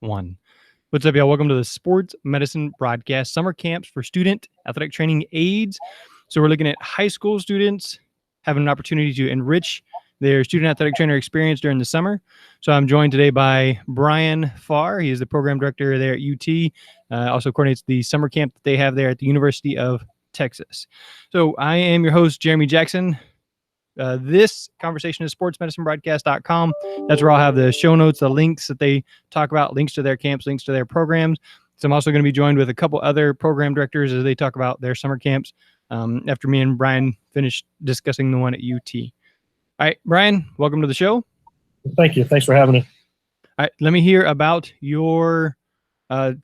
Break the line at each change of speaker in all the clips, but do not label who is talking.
One. What's up, y'all? Welcome to the Sports Medicine Broadcast Summer Camps for Student Athletic Training Aides. So we're looking at high school students having an opportunity to enrich their student athletic trainer experience during the summer. So I'm joined today by Brian Farr. He is the program director there at UT, also coordinates the summer camp that they have there at the University of Texas. So I am your host, Jeremy Jackson. This conversation is sportsmedicinebroadcast.com. That's where I'll have the show notes, the links that they talk about, links to their camps, links to their programs. So I'm also going to be joined with a couple other program directors as they talk about their summer camps after me and Brian finish discussing the one at UT. All right, Brian, welcome to the show.
Thank you. Thanks for having me.
All right, let me hear about your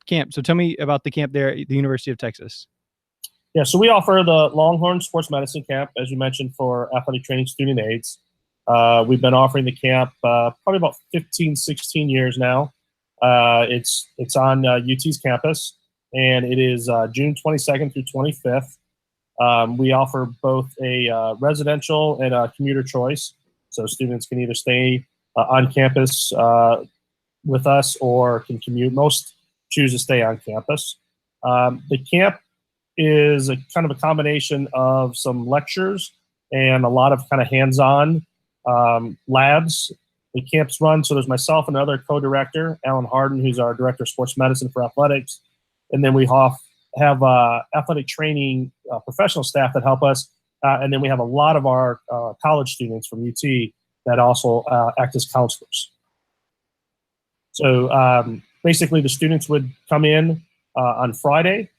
camp. So tell me about the camp there at the University of Texas.
Yeah, so we offer the Longhorn Sports Medicine Camp, as you mentioned, for athletic training student aides. We've been offering the camp probably about 15, 16 years now. It's on UT's campus, and it is June 22nd through 25th. We offer both a residential and a commuter choice, so students can either stay on campus with us or can commute. Most choose to stay on campus. The camp is a kind of a combination of some lectures and a lot of kind of hands-on labs. The camp's run, so there's myself and another co-director, Alan Harden, who's our director of sports medicine for athletics. And then we have athletic training professional staff that help us. And then we have a lot of our college students from UT that also act as counselors. So basically the students would come in on Friday.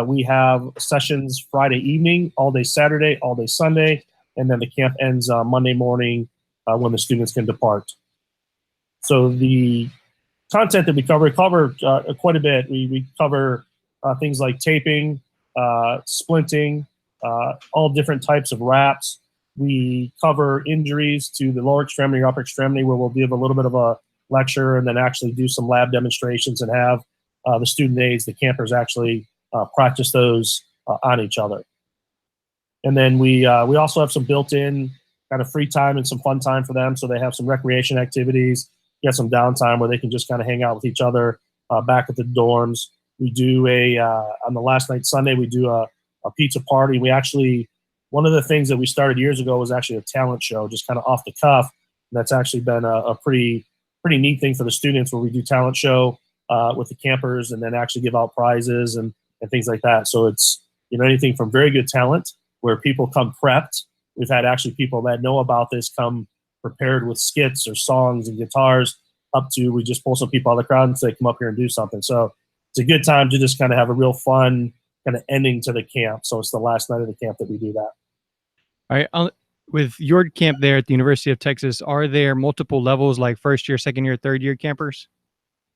We have sessions Friday evening, all day Saturday, all day Sunday, and then the camp ends Monday morning when the students can depart. So the content that we cover quite a bit. We cover things like taping, splinting, all different types of wraps. We cover injuries to the lower extremity or upper extremity, where we'll give a little bit of a lecture and then actually do some lab demonstrations and have the student aides, the campers, actually practice those on each other. And then we also have some built-in kind of free time and some fun time for them. So they have some recreation activities, get some downtime where they can just kind of hang out with each other back at the dorms. We do on the last night, Sunday, we do a pizza party. We actually, one of the things that we started years ago was actually a talent show, just kind of off the cuff. And that's actually been a pretty neat thing for the students, where we do talent show with the campers and then actually give out prizes and things like that. So it's, anything from very good talent where people come prepped. We've had actually people that know about this come prepared with skits or songs and guitars, up to we just pull some people out of the crowd and say, come up here and do something. So it's a good time to just kind of have a real fun kind of ending to the camp. So it's the last night of the camp that we do that.
All right. With your camp there at the University of Texas, are there multiple levels like first year, second year, third year campers?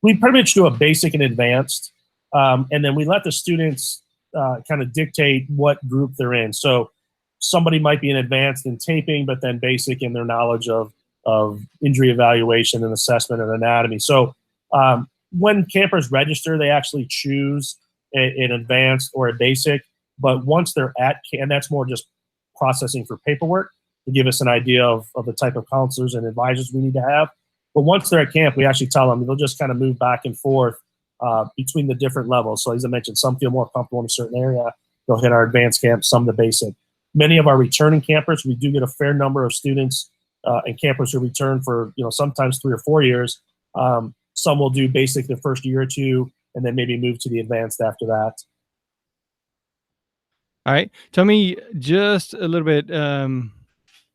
We pretty much do a basic and advanced. And then we let the students kind of dictate what group they're in. So somebody might be in advanced in taping, but then basic in their knowledge of injury evaluation and assessment and anatomy. So when campers register, they actually choose an advanced or a basic. But once they're and that's more just processing for paperwork to give us an idea of the type of counselors and advisors we need to have. But once they're at camp, we actually tell them they'll just kind of move back and forth between the different levels. So as I mentioned, some feel more comfortable in a certain area. They'll hit our advanced camp, some the basic. Many of our returning campers, we do get a fair number of students and campers who return for, sometimes 3 or 4 years. Some will do basic the first year or two, and then maybe move to the advanced after that.
All right. Tell me just a little bit.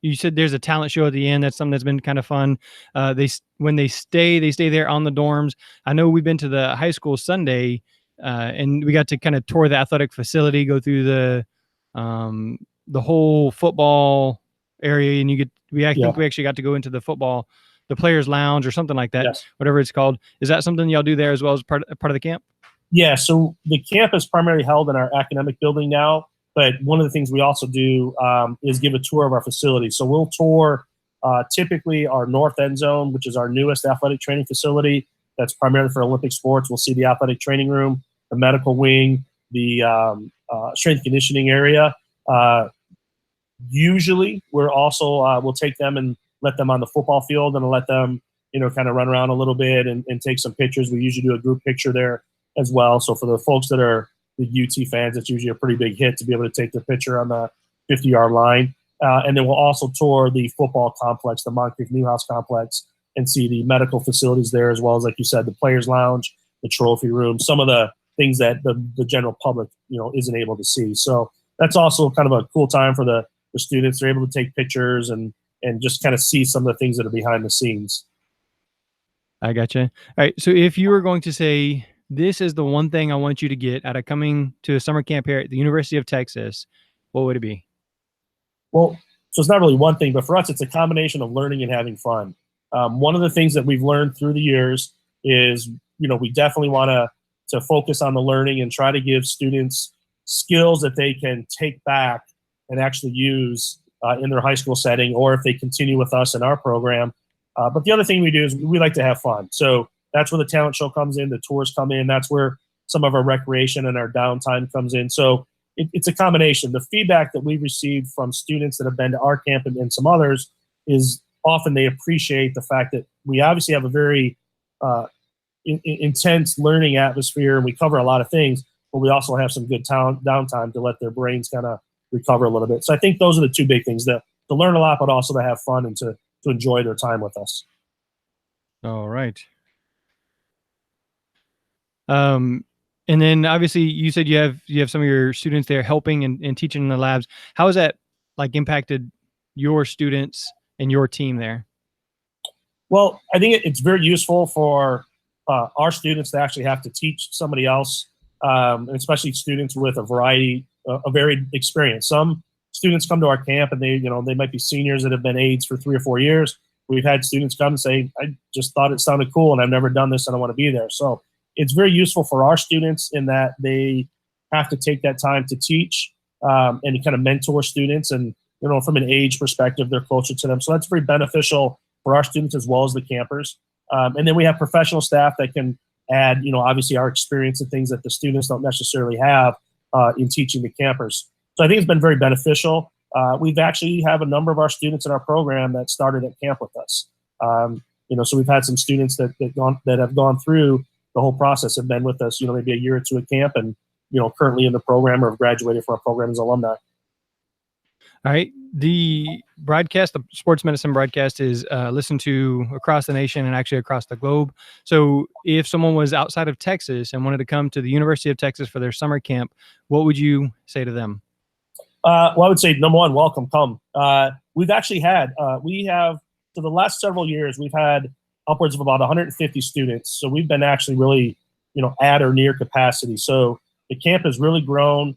You said there's a talent show at the end. That's something that's been kind of fun. When they stay there on the dorms. I know we've been to the high school Sunday, and we got to kind of tour the athletic facility, go through the whole football area, and I think we actually got to go into the players' lounge or something like that,
yes.
Whatever it's called. Is that something y'all do there as well as part of the camp?
Yeah. So the camp is primarily held in our academic building now. But one of the things we also do is give a tour of our facility. So we'll tour typically our north end zone, which is our newest athletic training facility. That's primarily for Olympic sports. We'll see the athletic training room, the medical wing, the strength conditioning area. Usually we're also, we'll take them and let them on the football field and let them, kind of run around a little bit and take some pictures. We usually do a group picture there as well. So for the folks that are the UT fans, it's usually a pretty big hit to be able to take the picture on the 50-yard line. And then we'll also tour the football complex, the Moncrief Newhouse complex, and see the medical facilities there, as well as, like you said, the players' lounge, the trophy room, some of the things that the general public, isn't able to see. So that's also kind of a cool time for the students. They're able to take pictures and just kind of see some of the things that are behind the scenes.
I gotcha. All right. So if you were going to say, this is the one thing I want you to get out of coming to a summer camp here at the University of Texas, what would it be?
Well, so it's not really one thing, but for us, it's a combination of learning and having fun. One of the things that we've learned through the years is, we definitely want to focus on the learning and try to give students skills that they can take back and actually use in their high school setting, or if they continue with us in our program. But the other thing we do is we like to have fun. So that's where the talent show comes in, the tours come in. That's where some of our recreation and our downtime comes in. So it's a combination. The feedback that we've received from students that have been to our camp and some others is often they appreciate the fact that we obviously have a very intense learning atmosphere, and we cover a lot of things, but we also have some good downtime to let their brains kind of recover a little bit. So I think those are the two big things, to learn a lot, but also to have fun and to enjoy their time with us.
All right. And then obviously you said you have some of your students there helping and teaching in the labs. How has that impacted your students and your team there?
Well, I think it's very useful for our students to actually have to teach somebody else, especially students with a varied experience. Some students come to our camp and they might be seniors that have been aides for 3 or 4 years. We've had students come and say, I just thought it sounded cool and I've never done this and I want to be there. So it's very useful for our students in that they have to take that time to teach and to kind of mentor students. And, from an age perspective, they're closer to them. So that's very beneficial for our students as well as the campers. And then we have professional staff that can add, obviously our experience and things that the students don't necessarily have in teaching the campers. So I think it's been very beneficial. We've actually have a number of our students in our program that started at camp with us. So we've had some students that have gone through the whole process, have been with us, maybe a year or two at camp, and currently in the program or have graduated from our program as alumni.
All right. The broadcast, the sports medicine broadcast, is listened to across the nation and actually across the globe. So if someone was outside of Texas and wanted to come to the University of Texas for their summer camp, what would you say to them?
Well, I would say, number one, welcome, come. We've actually had, for the last several years, we've had upwards of about 150 students. So we've been actually really, at or near capacity. So the camp has really grown.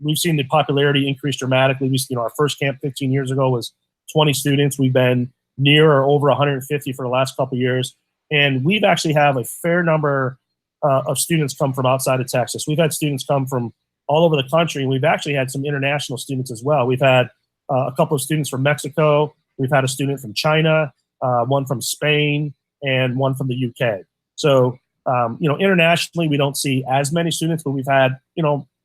We've seen the popularity increase dramatically. Our first camp 15 years ago was 20 students. We've been near or over 150 for the last couple of years. And we've actually have a fair number of students come from outside of Texas. We've had students come from all over the country, and we've actually had some international students as well. We've had a couple of students from Mexico. We've had a student from China, one from Spain, and one from the UK. So, internationally, we don't see as many students, but we've had,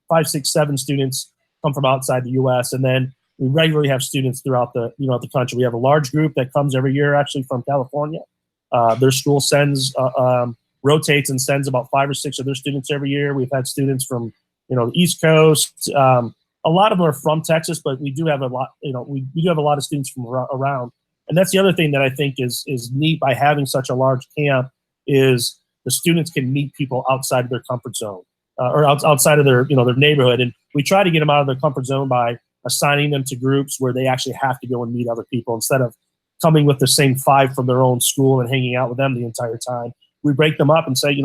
5, 6, 7 students come from outside the U.S. And then we regularly have students throughout the country. We have a large group that comes every year, actually, from California. Their school rotates and sends about 5 or 6 of their students every year. We've had students from, the East Coast. A lot of them are from Texas, but we do have a lot, we do have a lot of students from around. And that's the other thing that I think is neat by having such a large camp is the students can meet people outside of their comfort zone or outside of their neighborhood. And we try to get them out of their comfort zone by assigning them to groups where they actually have to go and meet other people instead of coming with the same 5 from their own school and hanging out with them the entire time. We break them up and say,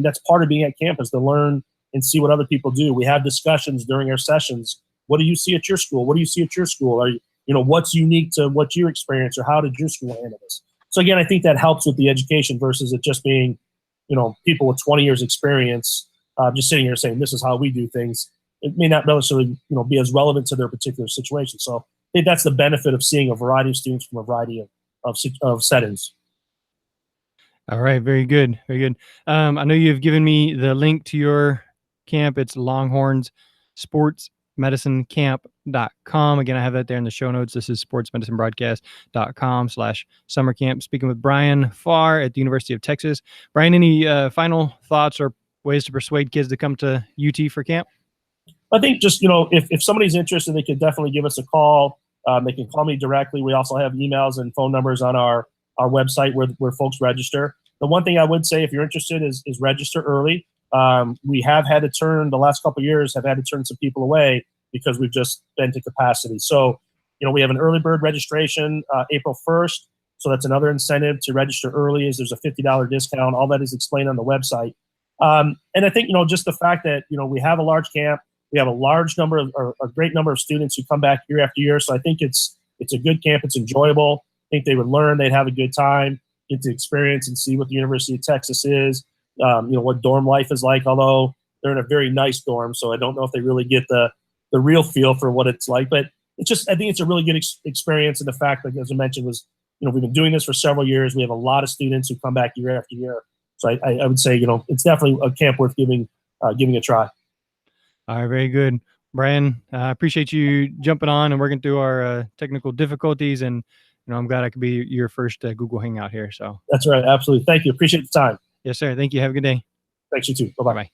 that's part of being at campus, to learn and see what other people do. We have discussions during our sessions. What do you see at your school? What do you see at your school? Are what's unique to what you experience, or how did your school handle this? So again, I think that helps with the education versus it just being, people with 20 years experience just sitting here saying, this is how we do things. It may not necessarily, be as relevant to their particular situation. So I think that's the benefit of seeing a variety of students from a variety of settings.
All right. Very good. Very good. I know you've given me the link to your camp. It's Longhorns Sports Medicine Camp sportsmedicinebroadcast.com. Again, I have that there in the show notes. This is sportsmedicinebroadcast.com/summer camp. Speaking with Brian Farr at the University of Texas. Brian, any final thoughts or ways to persuade kids to come to UT for camp?
I think just, if somebody's interested, they can definitely give us a call. They can call me directly. We also have emails and phone numbers on our website where folks register. The one thing I would say, if you're interested, is register early. We have had to turn, the last couple of years, have had to turn some people away because we've just been to capacity. So, we have an early bird registration April 1st. So that's another incentive to register early, is there's a $50 discount. All that is explained on the website. And I think, just the fact that, we have a large camp, we have a large number of, or a great number of students who come back year after year. So I think it's a good camp. It's enjoyable. I think they would learn, they'd have a good time, get to experience and see what the University of Texas is, what dorm life is like, although they're in a very nice dorm. So I don't know if they really get the real feel for what it's like, but I think it's a really good experience. And the fact that, as I mentioned, was, we've been doing this for several years. We have a lot of students who come back year after year. So I would say, it's definitely a camp worth giving a try.
All right, very good. Brian, I appreciate you jumping on and working through our technical difficulties. And, I'm glad I could be your first Google Hangout here. So
that's right. Absolutely. Thank you. Appreciate the time.
Yes, sir. Thank you. Have a good day.
Thanks, you too. Bye-bye.
Bye.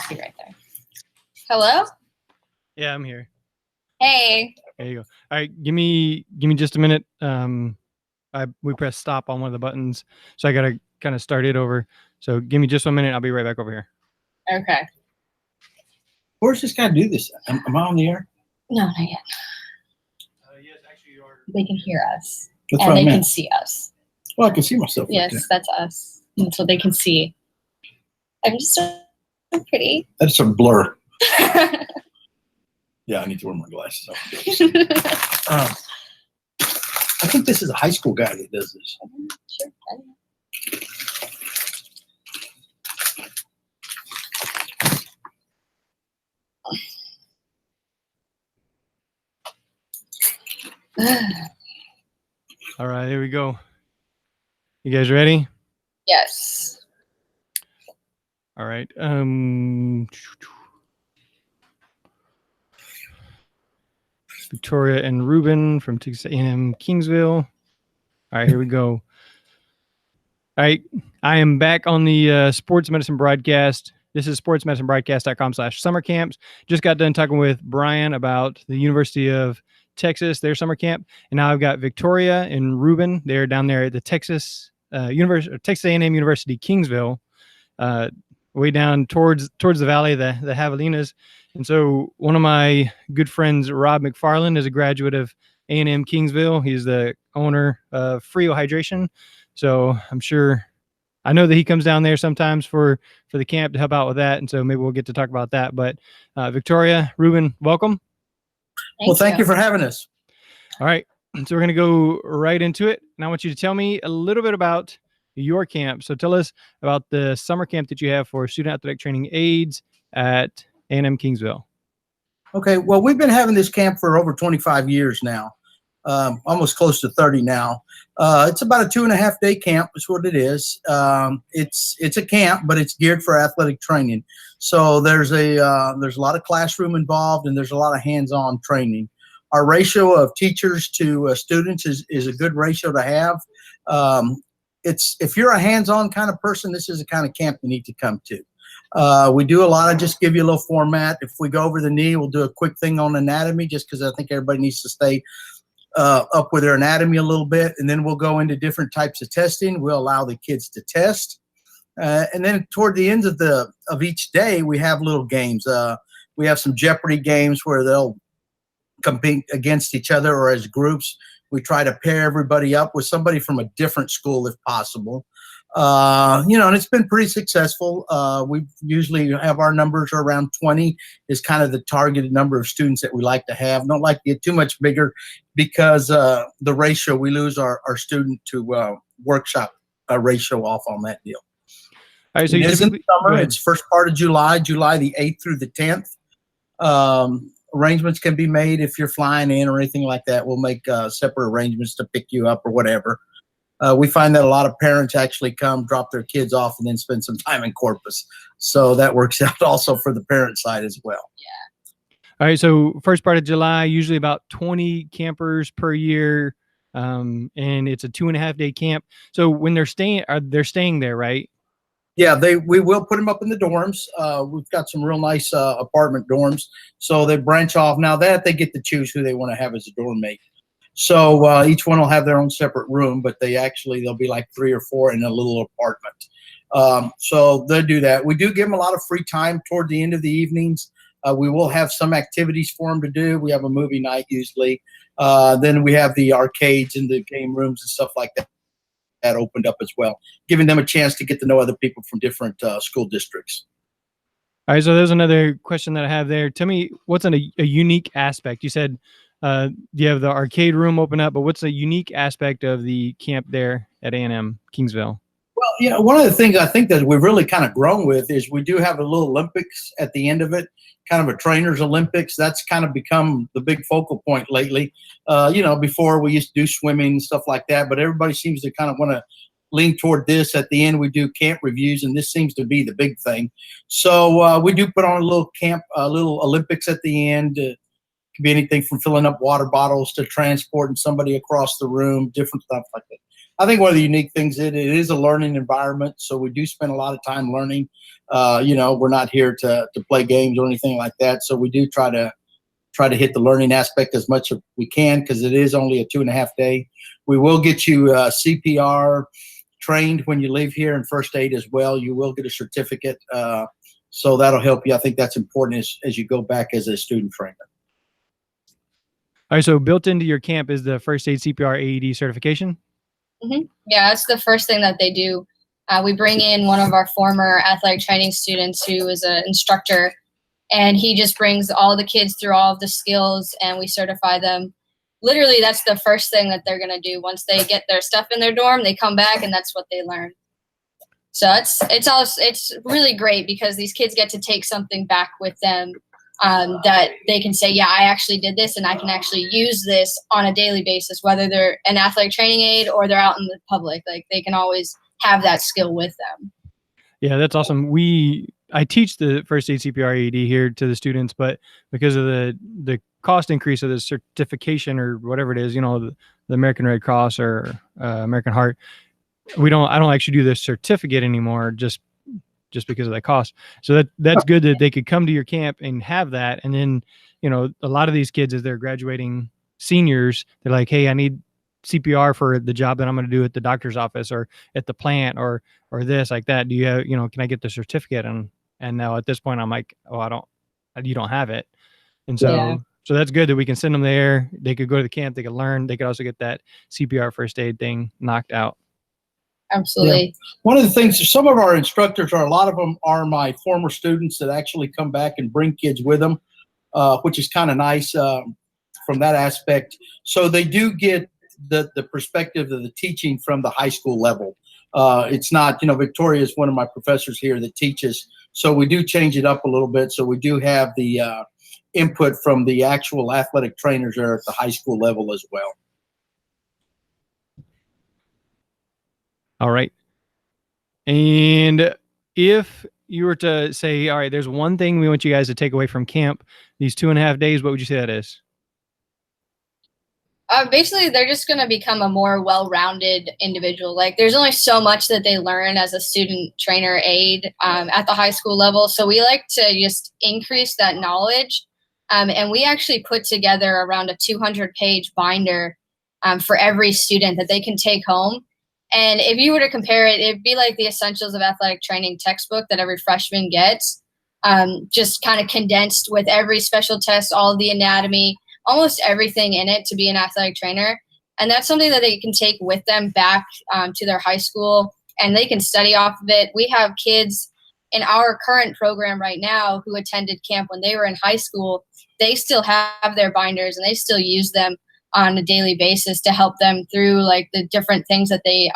Be right there. Hello?
Yeah, I'm here.
Hey.
There you go. All right, give me just a minute. We pressed stop on one of the buttons, so I gotta kind of start it over. So give me just 1 minute. I'll be right back over here.
Okay.
Where's this guy do this? Am I on the air?
No, not yet.
Yes, actually, you are.
They can hear us.
That's
and
what I
they
meant.
can see us.
Well, I can see myself.
Yes,
Right
that's us. And so they can see. I'm just so pretty.
that's a blur. Yeah, I need to wear my glasses. I think this is a high school guy that does this.
Sure. I don't know.
All right, here we go. You guys ready?
Yes.
All right. Victoria and Ruben from Texas A&M Kingsville. All right, here we go. All right, I am back on the sports medicine broadcast. This is sportsmedicinebroadcast.com/summer camps. Just got done talking with Brian about the University of Texas, their summer camp, and now I've got Victoria and Ruben. They're down there at the Texas Texas A&M University Kingsville, way down towards the valley, the Javelinas. And so one of my good friends, Rob McFarland, is a graduate of A&M Kingsville. He's the owner of Frio Hydration. So I know that he comes down there sometimes for the camp to help out with that. And so maybe we'll get to talk about that. But Victoria, Ruben, welcome.
Thank you for having us.
All right. So we're going to go right into it. And I want you to tell me a little bit about your camp. So tell us about the summer camp that you have for student athletic training aides at A&M Kingsville.
Okay. Well, we've been having this camp for over 25 years now, almost close to 30 now. It's about a 2.5-day camp is what it is. It's a camp, but it's geared for athletic training. So there's a lot of classroom involved, and there's a lot of hands-on training. Our ratio of teachers to students is a good ratio to have. If you're a hands-on kind of person, this is the kind of camp you need to come to. We do a lot of just give you a little format. If we go over the knee, we'll do a quick thing on anatomy just because I think everybody needs to stay up with their anatomy a little bit, and then we'll go into different types of testing. We'll allow the kids to test. And then toward the end of each day, we have little games. We have some Jeopardy games where they'll compete against each other or as groups. We try to pair everybody up with somebody from a different school if possible. And it's been pretty successful. We usually have our numbers around 20 is kind of the targeted number of students that we like to have. Don't like to get too much bigger because the ratio, we lose our student to workshop ratio off on that deal.
All right, so
it is in the summer. It's first part of July the 8th through the 10th. Arrangements can be made if you're flying in or anything like that. We'll make separate arrangements to pick you up or whatever. We find that a lot of parents actually come, drop their kids off, and then spend some time in Corpus. So that works out also for the parent side as well.
Yeah. All right, so first part of July, usually about 20 campers per year, and it's a 2.5-day camp. So when they're staying there, right?
Yeah, we will put them up in the dorms. We've got some real nice apartment dorms. So they branch off. Now that they get to choose who they want to have as a dorm mate. So each one will have their own separate room, but they'll be like 3 or 4 in a little apartment. So they'll do that. We do give them a lot of free time toward the end of the evenings. We will have some activities for them to do. We have a movie night usually. Then we have the arcades and the game rooms and stuff like that opened up as well, giving them a chance to get to know other people from different school districts.
All right, so there's another question that I have there. Tell me what's a unique aspect. You said you have the arcade room open up, but what's a unique aspect of the camp there at A&M Kingsville?
Well, one of the things I think that we've really kind of grown with is we do have a little Olympics at the end of it, kind of a trainers Olympics. That's kind of become the big focal point lately. Before we used to do swimming and stuff like that, but everybody seems to kind of want to lean toward this. At the end, we do camp reviews, and this seems to be the big thing. So we do put on a little little Olympics at the end. It could be anything from filling up water bottles to transporting somebody across the room, different stuff like that. I think one of the unique things it is a learning environment, so we do spend a lot of time learning. We're not here to play games or anything like that, so we do try to hit the learning aspect as much as we can because it is only a 2.5 day. We will get you CPR trained when you leave here and first aid as well. You will get a certificate, so that'll help you. I think that's important as you go back as a student trainer.
All right, so built into your camp is the first aid CPR AED certification?
Mm-hmm. Yeah, that's the first thing that they do. We bring in one of our former athletic training students who is an instructor, and he just brings all the kids through all of the skills, and we certify them. Literally, that's the first thing that they're going to do. Once they get their stuff in their dorm, they come back, and that's what they learn. So it's really great because these kids get to take something back with them that they can say, yeah, I actually did this, and I can actually use this on a daily basis, whether they're an athletic training aide or they're out in the public. Like, they can always have that skill with them.
Yeah, that's awesome. I teach the first aid CPR AED here to the students, but because of the cost increase of the certification or whatever it is, the American Red Cross or American Heart, I don't actually do the certificate anymore just because of that cost. So that's good that they could come to your camp and have that. And then, a lot of these kids, as they're graduating seniors, they're like, hey, I need CPR for the job that I'm going to do at the doctor's office or at the plant or this, like that. Do you have, can I get the certificate? And now at this point I'm like, oh, you don't have it. And so that's good that we can send them there. They could go to the camp, they could learn, they could also get that CPR first aid thing knocked out.
Absolutely.
Yeah. One of the things, some of our instructors a lot of them are my former students that actually come back and bring kids with them, which is kind of nice from that aspect. So they do get the perspective of the teaching from the high school level. It's not, Victoria is one of my professors here that teaches. So we do change it up a little bit. So we do have the input from the actual athletic trainers there at the high school level as well.
All right. And if you were to say, all right, there's one thing we want you guys to take away from camp, these 2.5 days, what would you say that is?
Basically, they're just going to become a more well-rounded individual. Like, there's only so much that they learn as a student trainer aide at the high school level. So we like to just increase that knowledge. And we actually put together around a 200-page binder for every student that they can take home. And if you were to compare it, it'd be like the Essentials of Athletic Training textbook that every freshman gets, just kind of condensed with every special test, all of the anatomy, almost everything in it to be an athletic trainer. And that's something that they can take with them back to their high school, and they can study off of it. We have kids in our current program right now who attended camp when they were in high school. They still have their binders and they still use them on a daily basis to help them through like the different things that they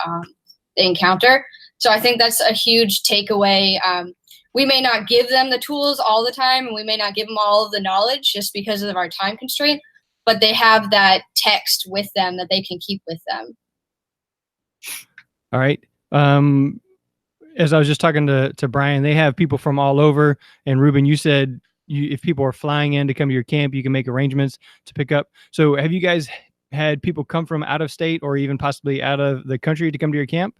encounter. So I think that's a huge takeaway. We may not give them the tools all the time, and we may not give them all of the knowledge just because of our time constraint, but they have that text with them that they can keep with them.
All right. As I was just talking to Brian, they have people from all over. And Ruben, you said if people are flying in to come to your camp, you can make arrangements to pick up. So have you guys had people come from out of state or even possibly out of the country to come to your camp?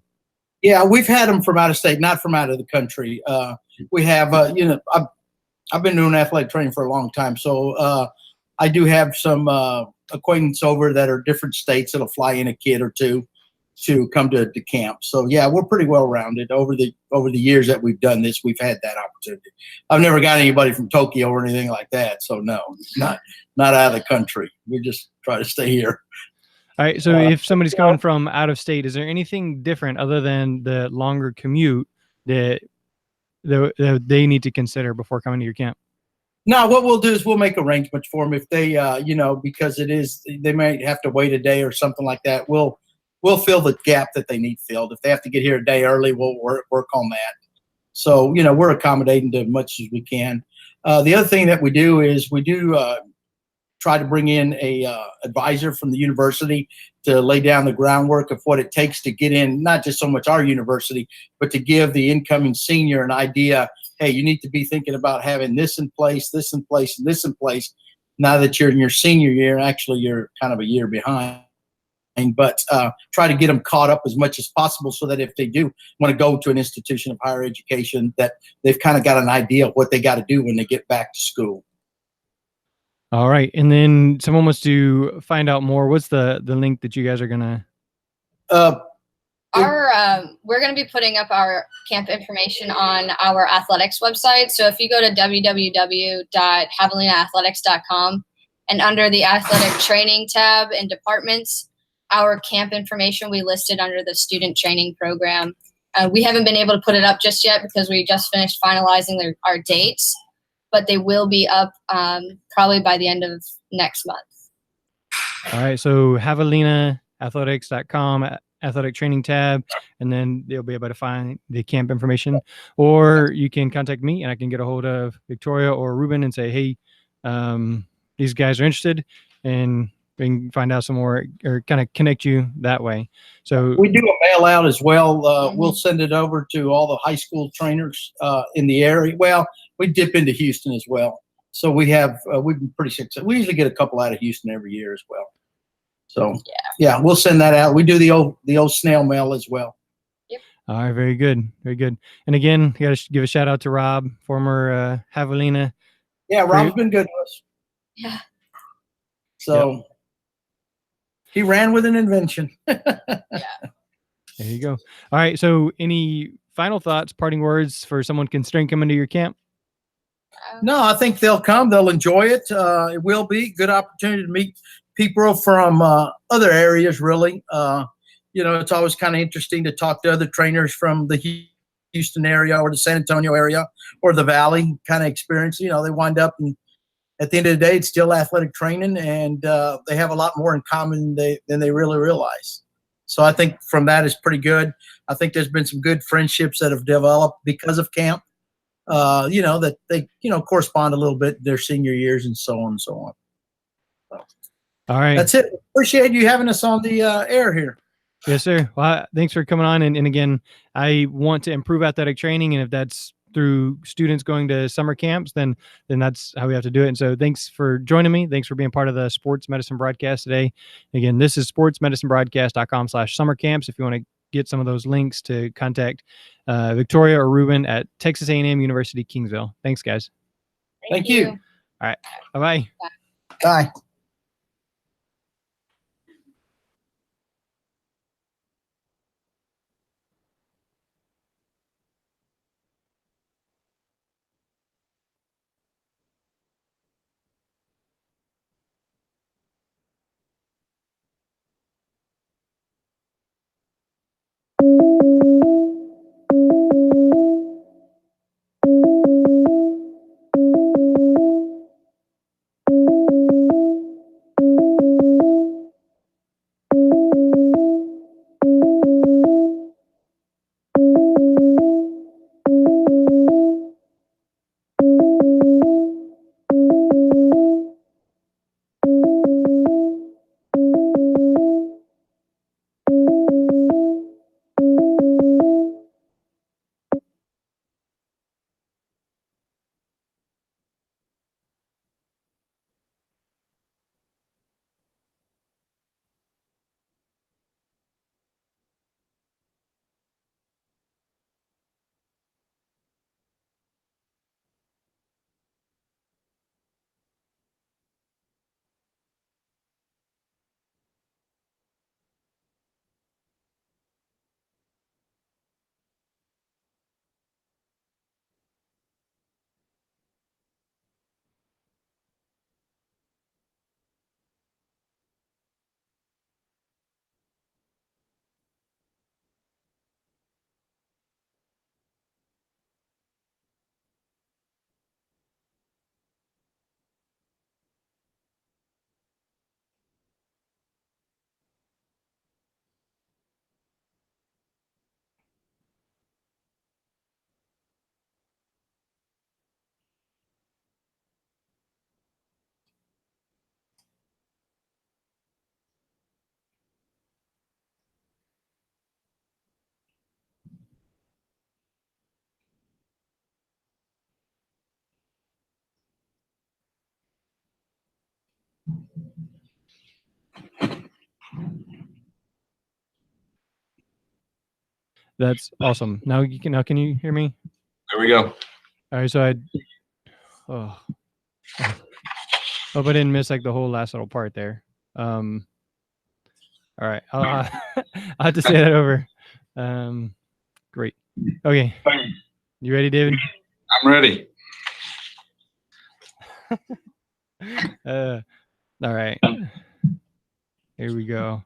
Yeah, we've had them from out of state, not from out of the country. We have, I've been doing athletic training for a long time. So I do have some acquaintance over that are different states that'll fly in a kid or two to come to camp. So yeah, we're pretty well rounded over the years that we've done this. We've had that opportunity. I've never got anybody from Tokyo or anything like that. So no, not out of the country. We just try to stay here.
All right. So if somebody's coming from out of state, is there anything different other than the longer commute that they need to consider before coming to your camp?
No, what we'll do is we'll make arrangements for them if they, because they might have to wait a day or something like that. We'll fill the gap that they need filled. If they have to get here a day early, we'll work on that. So, we're accommodating to as much as we can. The other thing that we do is we do try to bring in a advisor from the university to lay down the groundwork of what it takes to get in, not just so much our university, but to give the incoming senior an idea. Hey, you need to be thinking about having this in place, this in place, and this in place. Now that you're in your senior year, actually you're kind of a year behind. But try to get them caught up as much as possible so that if they do want to go to an institution of higher education, that they've kind of got an idea of what they got to do when they get back to school.
All right. And then someone wants to find out more. What's the link that you guys are going to?
We're going to be putting up our camp information on our athletics website. So if you go to www.javelinaathletics.com and under the athletic training tab in departments, our camp information we listed under the student training program. We haven't been able to put it up just yet because we just finished finalizing our dates, but they will be up probably by the end of next month.
All right. So javelinaathletics.com, athletic training tab, and then they'll be able to find the camp information. Or you can contact me and I can get a hold of Victoria or Ruben and say, hey, these guys are interested, and we can find out some more or kind of connect you that way. So
we do a mail out as well. We'll send it over to all the high school trainers in the area. Well, we dip into Houston as well. So we've been pretty successful. We usually get a couple out of Houston every year as well. So yeah, we'll send that out. We do the old snail mail as well.
Yep. All right. Very good. Very good. And again, you got to give a shout out to Rob, former Javelina.
Yeah. Rob's been good to us.
Yeah.
So he ran with an invention.
There you go. All right. So any final thoughts, parting words for someone considering coming to your camp?
No, I think they'll come. They'll enjoy it. It will be a good opportunity to meet people from other areas, really. It's always kind of interesting to talk to other trainers from the Houston area or the San Antonio area or the Valley kind of experience. They wind up and at the end of the day, it's still athletic training, and they have a lot more in common than they really realize. So I think from that is pretty good. I think there's been some good friendships that have developed because of camp, that they, correspond a little bit in their senior years and so on and so on. So,
all right.
That's it. Appreciate you having us on the air here.
Yes, sir. Well, thanks for coming on. And again, I want to improve athletic training, and if that's through students going to summer camps, then that's how we have to do it. And so thanks for joining me. Thanks for being part of the sports medicine broadcast today. Again, this is sportsmedicinebroadcast.com/summer camps. If you want to get some of those links to contact Victoria or Ruben at Texas A&M University, Kingsville. Thanks, guys.
Thank you.
All right. Bye-bye.
Bye.
That's awesome. Now can you hear me?
There we go.
All right, so oh, hope I didn't miss like the whole last little part there. All right, I'll have to say that over. Great. Okay, you ready, David?
I'm ready.
All right, here we go.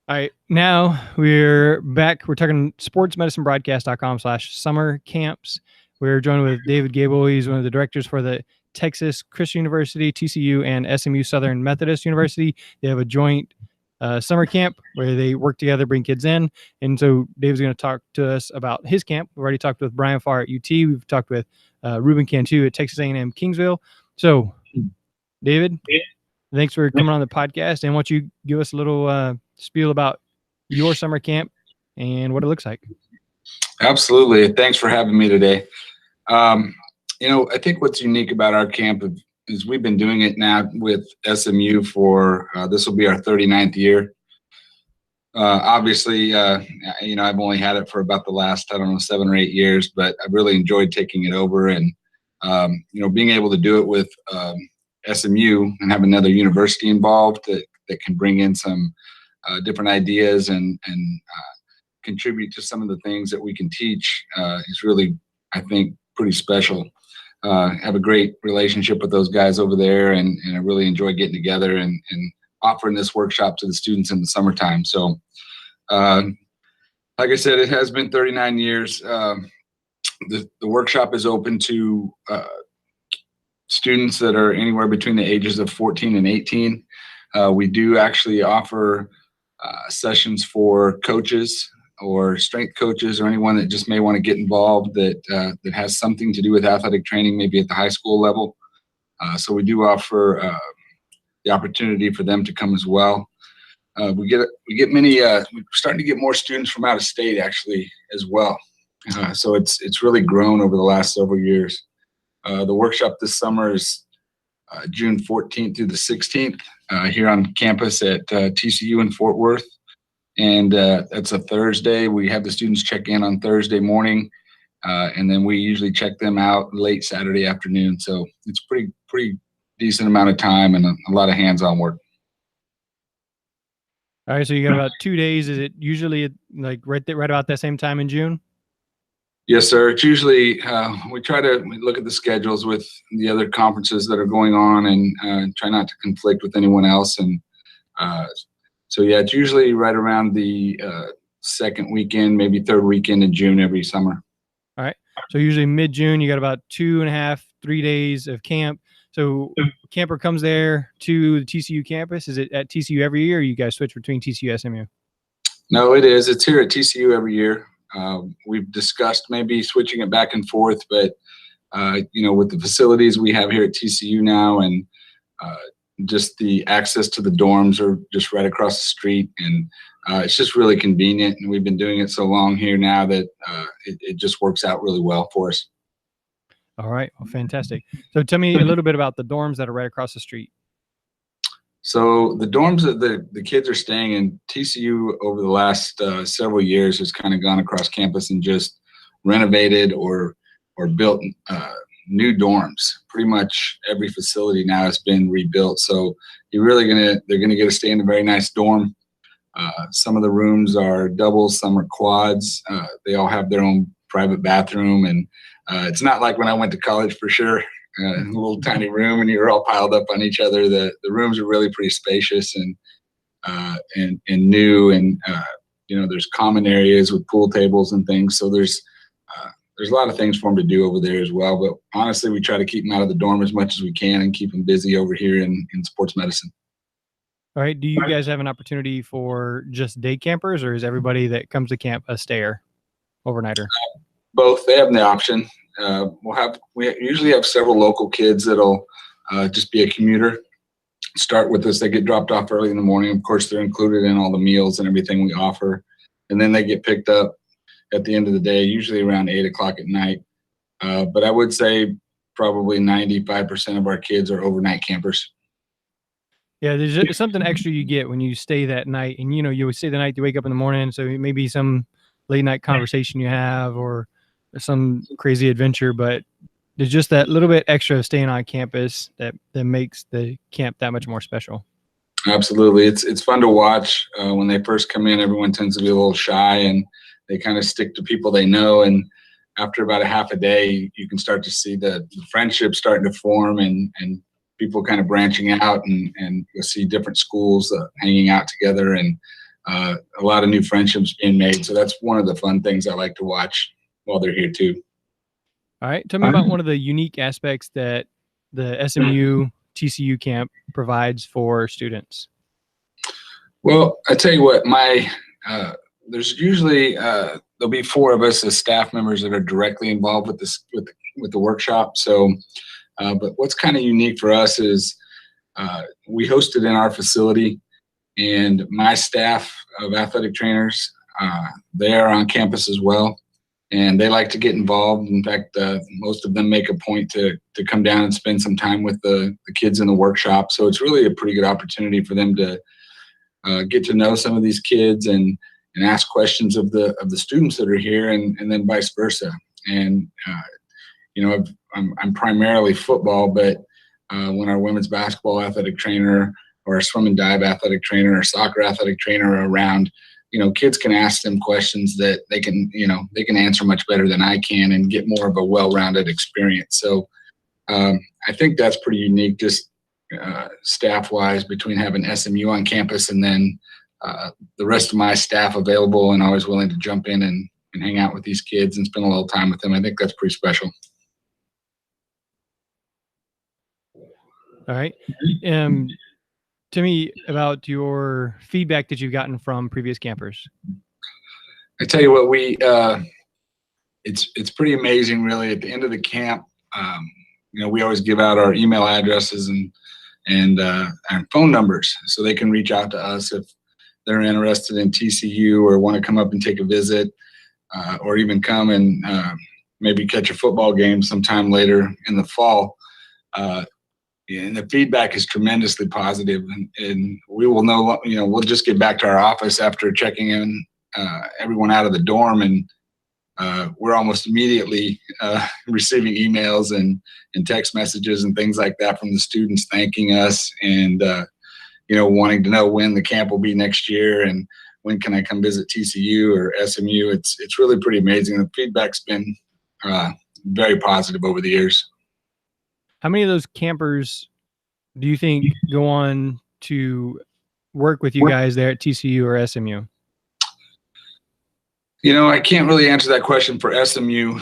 All right, now we're back. We're talking sportsmedicinebroadcast.com/summer camps. We're joined with David Gable. He's one of the directors for the Texas Christian University, TCU, and SMU Southern Methodist University. They have a joint summer camp where they work together, bring kids in. And so David's going to talk to us about his camp. We've already talked with Brian Farr at UT. We've talked with Ruben Cantu at Texas A&M Kingsville. So, David, thanks for coming on the podcast. And why don't you give us a little spiel about your summer camp and what it looks like?
Absolutely. Thanks for having me today. I think what's unique about our camp is we've been doing it now with SMU for this will be our 39th year. Obviously, I've only had it for about the last, 7 or 8 years, but I've really enjoyed taking it over and, being able to do it with SMU and have another university involved that can bring in some different ideas and contribute to some of the things that we can teach is really, I think, pretty special. Have a great relationship with those guys over there, and I really enjoy getting together and offering this workshop to the students in the summertime. So, like I said, it has been 39 years. The workshop is open to students that are anywhere between the ages of 14 and 18. We do actually offer sessions for coaches or strength coaches or anyone that just may want to get involved that has something to do with athletic training, maybe at the high school level. So we do offer the opportunity for them to come as well. We get many. We're starting to get more students from out of state actually as well. So it's really grown over the last several years. The workshop this summer is June 14th through the 16th here on campus at TCU in Fort Worth. And that's a Thursday. We have the students check in on Thursday morning, and then we usually check them out late Saturday afternoon. So it's pretty decent amount of time and a lot of hands-on work.
All right, so you got about 2 days. Is it usually like right about that same time in June?
Yes, sir. It's usually we try to look at the schedules with the other conferences that are going on and try not to conflict with anyone else. And so, yeah, it's usually right around the second weekend, maybe third weekend in June every summer.
All right. So usually mid-June, you got about 2.5, 3 days of camp. So camper comes there to the TCU campus. Is it at TCU every year, or you guys switch between TCU and SMU?
No, it is. It's here at TCU every year. We've discussed maybe switching it back and forth, but with the facilities we have here at TCU now and just the access to the dorms are just right across the street, and it's just really convenient. And we've been doing it so long here now that it just works out really well for us.
All right. Well, fantastic. So tell me a little bit about the dorms that are right across the street.
So the dorms that the kids are staying in, TCU over the last several years has kind of gone across campus and just renovated or built new dorms. Pretty much every facility now has been rebuilt. So they're gonna get to stay in a very nice dorm. Some of the rooms are doubles, some are quads. They all have their own private bathroom, and it's not like when I went to college for sure. A little tiny room and you're all piled up on each other. The rooms are really pretty spacious and new, and there's common areas with pool tables and things. So there's a lot of things for them to do over there as well. But honestly, we try to keep them out of the dorm as much as we can and keep them busy over here in sports medicine.
All right. Do you guys have an opportunity for just day campers, or is everybody that comes to camp a stayer, overnighter?
Both. They have the option. We usually have several local kids that'll just be a commuter. Start with us. They get dropped off early in the morning. Of course, they're included in all the meals and everything we offer. And then they get picked up at the end of the day, usually around 8 o'clock at night. But I would say probably 95% of our kids are overnight campers.
Yeah, there's something extra you get when you stay that night, and you would stay the night, you wake up in the morning, so maybe some late night conversation you have, or some crazy adventure, but there's just that little bit extra of staying on campus that makes the camp that much more special.
Absolutely. It's fun to watch. When they first come in, everyone tends to be a little shy and they kind of stick to people they know. And after about a half a day, you can start to see the friendships starting to form and people kind of branching out, and you'll see different schools hanging out together, and a lot of new friendships being made. So that's one of the fun things I like to watch while they're here too.
All right. Tell me about one of the unique aspects that the SMU TCU camp provides for students.
Well, I tell you what, there's usually there'll be 4 of us as staff members that are directly involved with this with the workshop. So, but what's kind of unique for us is we host it in our facility, and my staff of athletic trainers, they are on campus as well, and they like to get involved. In fact, most of them make a point to come down and spend some time with the kids in the workshop. So it's really a pretty good opportunity for them to get to know some of these kids and ask questions of the students that are here, and then vice versa. And I'm primarily football, but when our women's basketball athletic trainer or our swim and dive athletic trainer or soccer athletic trainer are around, kids can ask them questions that they can answer much better than I can and get more of a well-rounded experience. So I think that's pretty unique, just staff-wise, between having SMU on campus and then the rest of my staff available and always willing to jump in and hang out with these kids and spend a little time with them. I think that's pretty special.
All right. Tell me about your feedback that you've gotten from previous campers.
I tell you what, it's pretty amazing, really. At the end of the camp, we always give out our email addresses and our phone numbers so they can reach out to us if they're interested in TCU or want to come up and take a visit, or even come and maybe catch a football game sometime later in the fall. And the feedback is tremendously positive, and we will know, we'll just get back to our office after checking in everyone out of the dorm, and we're almost immediately receiving emails and text messages and things like that from the students thanking us and, wanting to know when the camp will be next year and when can I come visit TCU or SMU. It's really pretty amazing. The feedback's been very positive over the years.
How many of those campers do you think go on to work with you guys there at TCU or SMU?
I can't really answer that question for SMU.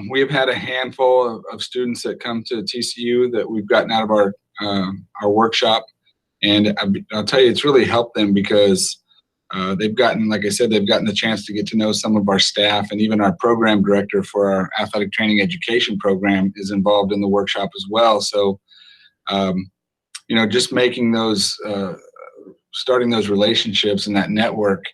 We have had a handful of students that come to TCU that we've gotten out of our workshop, and I'll tell you, it's really helped them because they've gotten, like I said, they've gotten the chance to get to know some of our staff, and even our program director for our athletic training education program is involved in the workshop as well. So, just making those, starting those relationships and that network,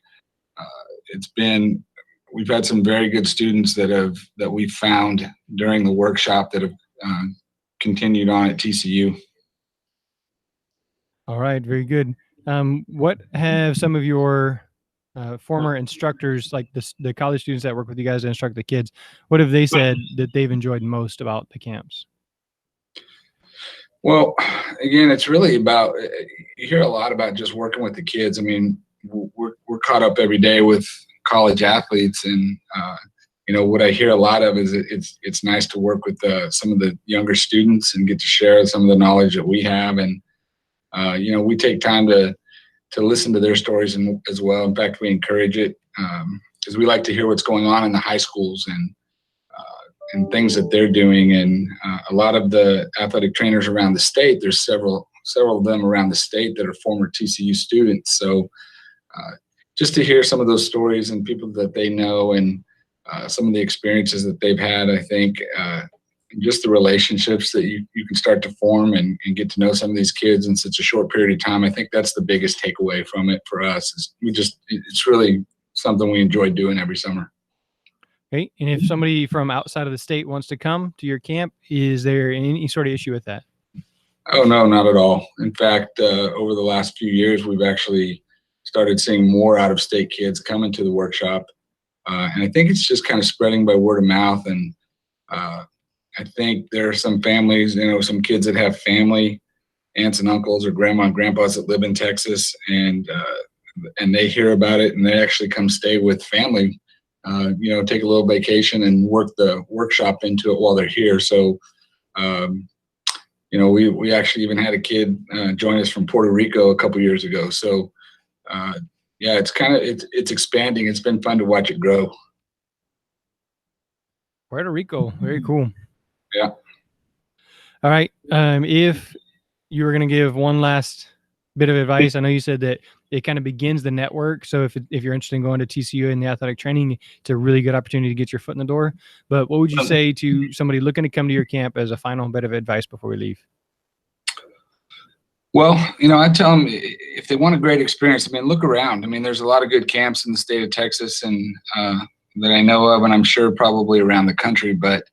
we've had some very good students that we've found during the workshop that have continued on at TCU.
All right, very good. What have some of your former instructors, like the college students that work with you guys to instruct the kids, what have they said that they've enjoyed most about the camps?
Well, again, it's really about, you hear a lot about just working with the kids. I mean, we're caught up every day with college athletes, and what I hear a lot of is it's nice to work with some of the younger students and get to share some of the knowledge that we have, and we take time to listen to their stories as well. In fact, we encourage it because we like to hear what's going on in the high schools and things that they're doing. And a lot of the athletic trainers around the state, there's several of them around the state that are former TCU students. So just to hear some of those stories and people that they know and some of the experiences that they've had, I think just the relationships that you can start to form and get to know some of these kids in such a short period of time. I think that's the biggest takeaway from it for us. It's really something we enjoy doing every summer.
Okay. And if somebody from outside of the state wants to come to your camp, is there any sort of issue with that?
Oh, no, not at all. In fact, over the last few years, we've actually started seeing more out-of-state kids come into the workshop. And I think it's just kind of spreading by word of mouth. And I think there are some families, some kids that have family, aunts and uncles or grandma and grandpas that live in Texas, and they hear about it and they actually come stay with family, take a little vacation and work the workshop into it while they're here. So, we actually even had a kid join us from Puerto Rico a couple years ago. So, yeah, it's expanding. It's been fun to watch it grow.
Puerto Rico, very cool.
Yeah.
All right. If you were going to give one last bit of advice, I know you said that it kind of begins the network. So if you're interested in going to TCU and the athletic training, it's a really good opportunity to get your foot in the door. But what would you say to somebody looking to come to your camp as a final bit of advice before we leave?
Well, I tell them if they want a great experience, look around. There's a lot of good camps in the state of Texas and that I know of, and I'm sure probably around the country, but,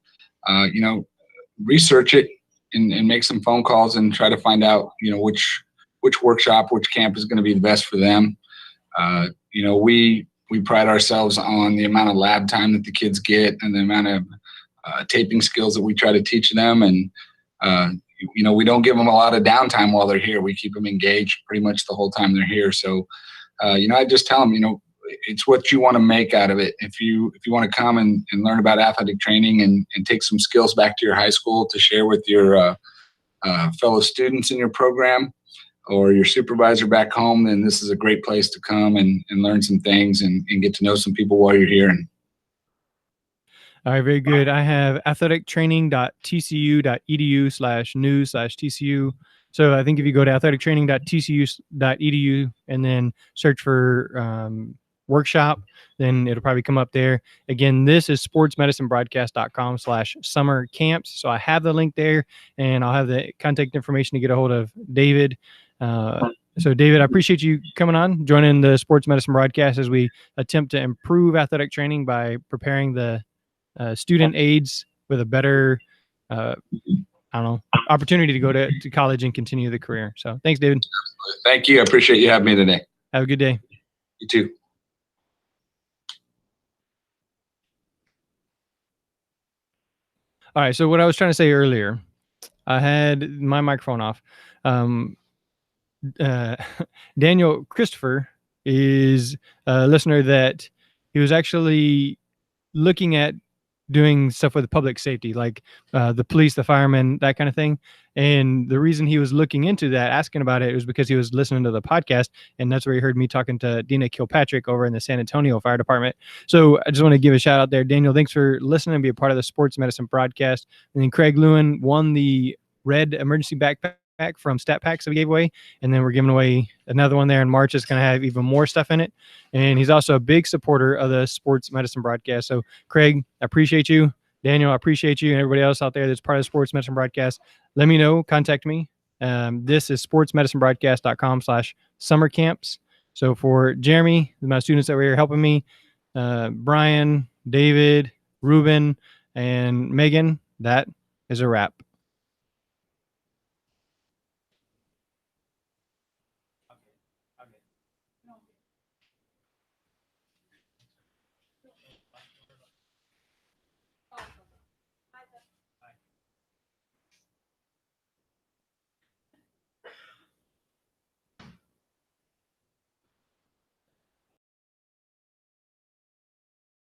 research it and make some phone calls and try to find out, which workshop, which camp is going to be the best for them. We pride ourselves on the amount of lab time that the kids get and the amount of taping skills that we try to teach them. And, we don't give them a lot of downtime while they're here. We keep them engaged pretty much the whole time they're here. So, I just tell them, it's what you want to make out of it. If you want to come and learn about athletic training and take some skills back to your high school to share with your fellow students in your program or your supervisor back home, then this is a great place to come and learn some things and get to know some people while you're here.
All right, very good. I have athletictraining.tcu.edu/news/TCU. So I think if you go to athletictraining.tcu.edu and then search for workshop, then it'll probably come up there. Again, this is sportsmedicinebroadcast.com/summer camps. So I have the link there, and I'll have the contact information to get a hold of David. So David, I appreciate you coming on, joining the Sports Medicine Broadcast as we attempt to improve athletic training by preparing the student aides with a better, opportunity to go to college and continue the career. So thanks, David.
Thank you. I appreciate you having me today.
Have a good day.
You too.
All right. So what I was trying to say earlier, I had my microphone off. Daniel Christopher is a listener that he was actually looking at doing stuff with public safety, like the police, the firemen, that kind of thing. And the reason he was looking into that, asking about it, was because he was listening to the podcast, and that's where he heard me talking to Dina Kilpatrick over in the San Antonio Fire Department. So I just want to give a shout out there. Daniel, thanks for listening and be a part of the Sports Medicine Broadcast. And then Craig Lewin won the red emergency backpack from Stat Packs that we gave away, and then we're giving away another one there in March. It's going to have even more stuff in it, and he's also a big supporter of the Sports Medicine Broadcast. So Craig, I appreciate you. Daniel, I appreciate you, and everybody else out there that's part of the Sports Medicine Broadcast. Let me know, contact me. This is sportsmedicinebroadcast.com/summer camps. So for Jeremy, my students that were here helping me, Brian, David, Ruben, and Megan, that is a wrap.